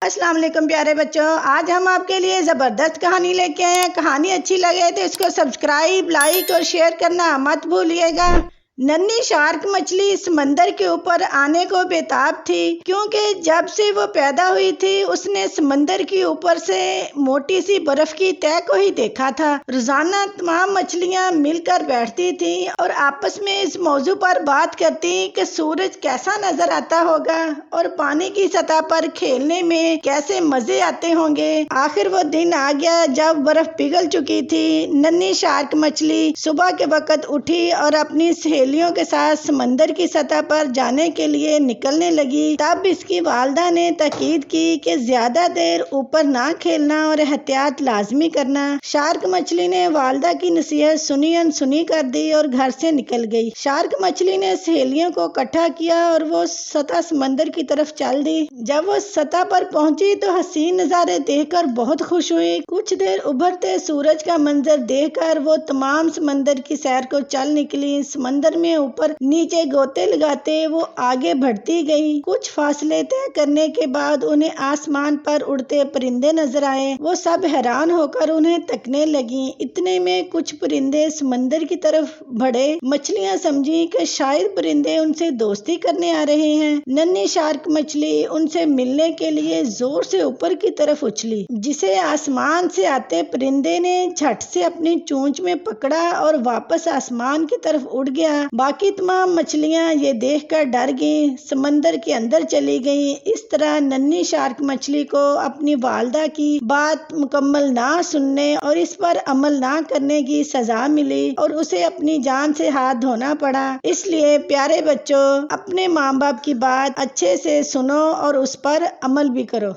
السلام علیکم پیارے بچوں، آج ہم آپ کے لیے زبردست کہانی لے کے آئے ہیں۔ کہانی اچھی لگے تو اس کو سبسکرائب، لائک اور شیئر کرنا مت بھولیے گا۔ ننھی شارک مچھلی سمندر کے اوپر آنے کو بےتاب تھی، کیونکہ جب سے وہ پیدا ہوئی تھی اس نے سمندر کے اوپر سے موٹی سی برف کی تہہ کو ہی دیکھا تھا۔ روزانہ تمام مچھلیاں مل کر بیٹھتی تھیں اور آپس میں اس موضوع پر بات کرتی کہ سورج کیسا نظر آتا ہوگا اور پانی کی سطح پر کھیلنے میں کیسے مزے آتے ہوں گے۔ آخر وہ دن آ گیا جب برف پگھل چکی تھی۔ ننھی شارک مچھلی صبح کے وقت اٹھی اور اپنی سہیلیوں کے ساتھ سمندر کی سطح پر جانے کے لیے نکلنے لگی۔ تب اس کی والدہ نے تاکید کی کہ زیادہ دیر اوپر نہ کھیلنا اور احتیاط لازمی کرنا۔ شارک مچھلی نے والدہ کی نصیحت سنی انسنی کر دی اور گھر سے نکل گئی۔ شارک مچھلی نے سہیلیوں کو اکٹھا کیا اور وہ سطح سمندر کی طرف چل دی۔ جب وہ سطح پر پہنچی تو حسین نظارے دیکھ کر بہت خوش ہوئی۔ کچھ دیر ابھرتے سورج کا منظر دیکھ کر وہ تمام سمندر کی سیر کو چل نکلی۔ سمندر میں اوپر نیچے گوتے لگاتے وہ آگے بڑھتی گئی۔ کچھ فاصلے طے کرنے کے بعد انہیں آسمان پر اڑتے پرندے نظر آئے۔ وہ سب حیران ہو کر انہیں تکنے لگیں۔ اتنے میں کچھ پرندے سمندر کی طرف بڑھے۔ مچھلیاں سمجھی کہ شاید پرندے ان سے دوستی کرنے آ رہے ہیں۔ ننھی شارک مچھلی ان سے ملنے کے لیے زور سے اوپر کی طرف اچھلی، جسے آسمان سے آتے پرندے نے جھٹ سے اپنی چونچ میں پکڑا اور واپس آسمان کی طرف اڑ گیا۔ باقی تمام مچھلیاں یہ دیکھ کر ڈر گئیں، سمندر کے اندر چلی گئیں۔ اس طرح ننھی شارک مچھلی کو اپنی والدہ کی بات مکمل نہ سننے اور اس پر عمل نہ کرنے کی سزا ملی اور اسے اپنی جان سے ہاتھ دھونا پڑا۔ اس لیے پیارے بچوں، اپنے ماں باپ کی بات اچھے سے سنو اور اس پر عمل بھی کرو۔